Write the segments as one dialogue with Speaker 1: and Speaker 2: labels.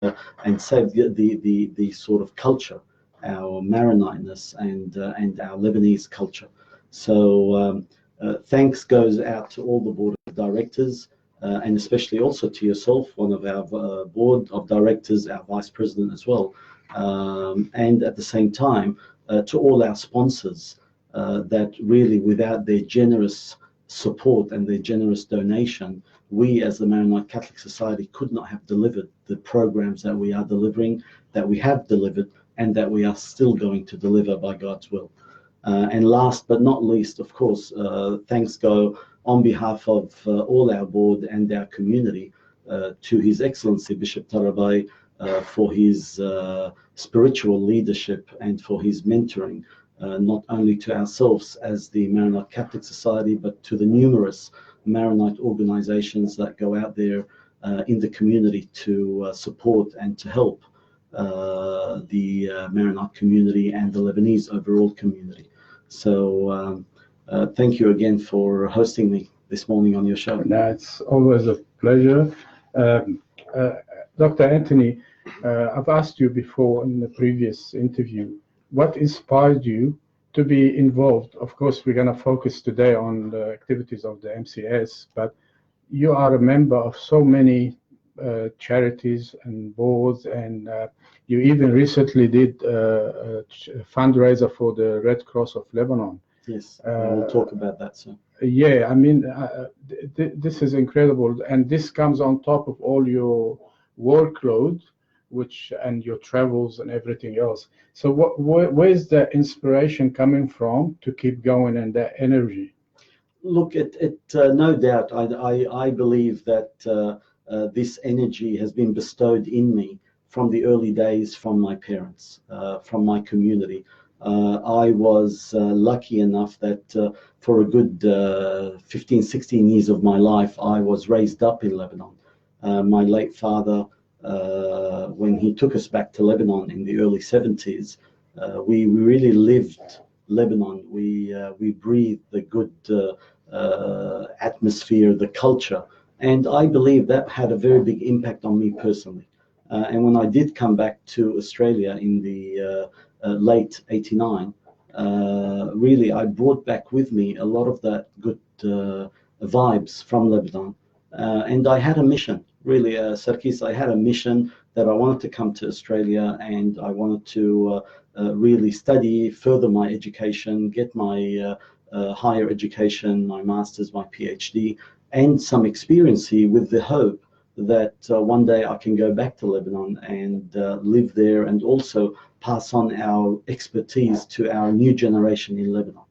Speaker 1: and save the sort of culture, our Maroniteness and our Lebanese culture. So thanks goes out to all the board of directors, and especially also to yourself, one of our board of directors, our vice president as well, and at the same time to all our sponsors that really, without their generous support and their generous donation, we as the Maronite Catholic Society could not have delivered the programs that we are delivering, that we have delivered, and that we are still going to deliver by God's will. And last but not least, of course, thanks go on behalf of all our board and our community to His Excellency Bishop Tarabai for his spiritual leadership and for his mentoring, not only to ourselves as the Maronite Catholic Society, but to the numerous Maronite organizations that go out there in the community to support and to help the Maronite community and the Lebanese overall community. So thank you again for hosting me this morning on your show.
Speaker 2: It's always a pleasure. Dr. Anthony, I've asked you before in the previous interview, what inspired you to be involved? Of course, we're going to focus today on the activities of the MCS, but you are a member of so many charities and boards, and you even recently did a fundraiser for the Red Cross of Lebanon.
Speaker 1: Yes, we'll talk about that soon.
Speaker 2: Yeah, I mean, this is incredible, and this comes on top of all your workload, and your travels and everything else. So where's the inspiration coming from to keep going and that energy?
Speaker 1: Look, no doubt, I believe that this energy has been bestowed in me from the early days from my parents, from my community. I was lucky enough that for a good 15, 16 years of my life, I was raised up in Lebanon. My late father, when he took us back to Lebanon in the early 70s, we really lived Lebanon. We breathed the good atmosphere, the culture, and I believe that had a very big impact on me personally. And when I did come back to Australia in the late '89, really I brought back with me a lot of that good vibes from Lebanon, and I had a mission. Really, Sarkis, I had a mission that I wanted to come to Australia, and I wanted to really study, further my education, get my higher education, my master's, my PhD, and some experience here, with the hope that one day I can go back to Lebanon and live there, and also pass on our expertise to our new generation in Lebanon.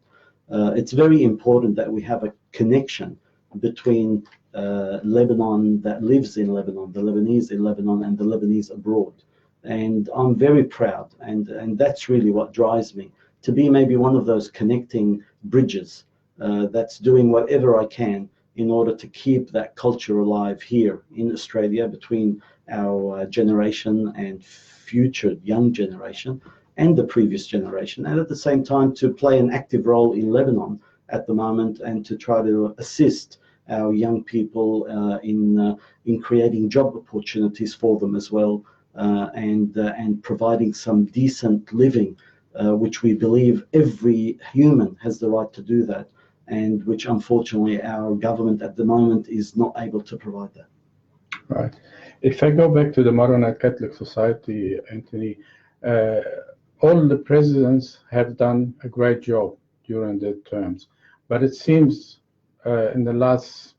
Speaker 1: It's very important that we have a connection between Lebanon that lives in Lebanon, the Lebanese in Lebanon, and the Lebanese abroad. And I'm very proud, and that's really what drives me, to be maybe one of those connecting bridges that's doing whatever I can in order to keep that culture alive here in Australia between our generation and future young generation and the previous generation, and at the same time to play an active role in Lebanon at the moment, and to try to assist our young people in creating job opportunities for them as well, and providing some decent living, which we believe every human has the right to do that, and which unfortunately our government at the moment is not able to provide that.
Speaker 2: Right. If I go back to the Maronite Catholic Society, Anthony, all the presidents have done a great job during their terms, but it seems in the last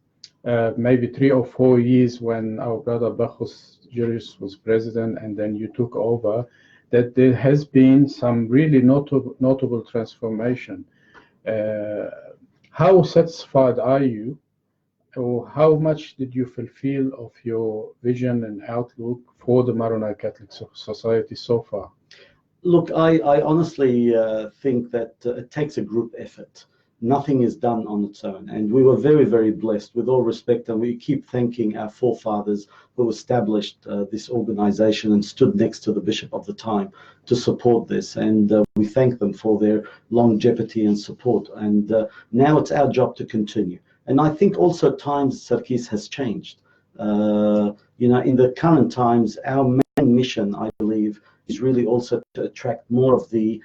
Speaker 2: maybe 3 or 4 years, when our brother Bacchus Julius was president and then you took over, that there has been some really notable transformation. How satisfied are you, or how much did you fulfill of your vision and outlook for the Maronite Catholic Society so far?
Speaker 1: Look, I honestly think that it takes a group effort. Nothing is done on its own, and we were very, very blessed, with all respect, and we keep thanking our forefathers who established this organization and stood next to the bishop of the time to support this, and we thank them for their longevity and support, and now it's our job to continue. And I think also times, Sarkis, has changed. In the current times, our main mission, I believe, is really also to attract more of the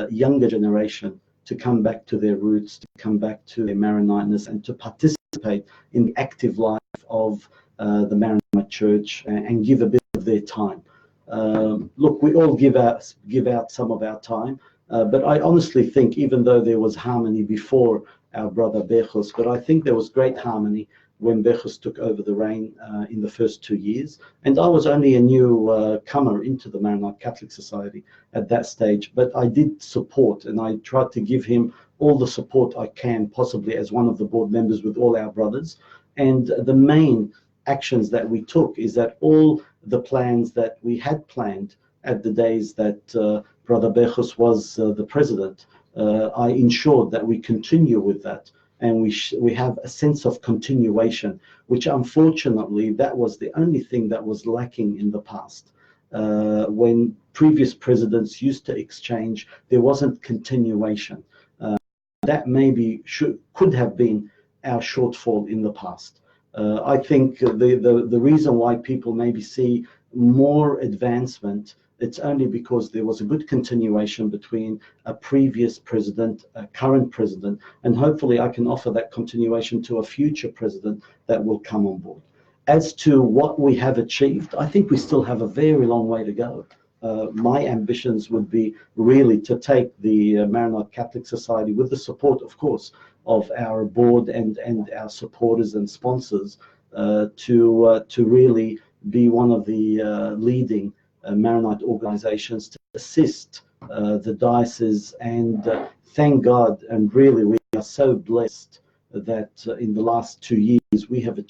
Speaker 1: younger generation to come back to their roots, to come back to their Maroniteness, and to participate in the active life of the Maronite Church and give a bit of their time. Look, we all give out some of our time, but I honestly think, even though there was harmony before our brother Bechus, but I think there was great harmony when Bechus took over the reign in the first 2 years. And I was only a new comer into the Maronite Catholic Society at that stage, but I did support, and I tried to give him all the support I can, possibly as one of the board members with all our brothers. And the main actions that we took is that all the plans that we had planned at the days that Brother Bechus was the president, I ensured that we continue with that, and we have a sense of continuation, which unfortunately that was the only thing that was lacking in the past. When previous presidents used to exchange, there wasn't continuation. That maybe could have been our shortfall in the past. I think the reason why people maybe see more advancement, it's only because there was a good continuation between a previous president, a current president, and hopefully I can offer that continuation to a future president that will come on board. As to what we have achieved, I think we still have a very long way to go. My ambitions would be really to take the Maronite Catholic Society, with the support, of course, of our board and our supporters and sponsors, to really be one of the leading Maronite organizations to assist the diocese. And thank God, and really we are so blessed that in the last 2 years we have achieved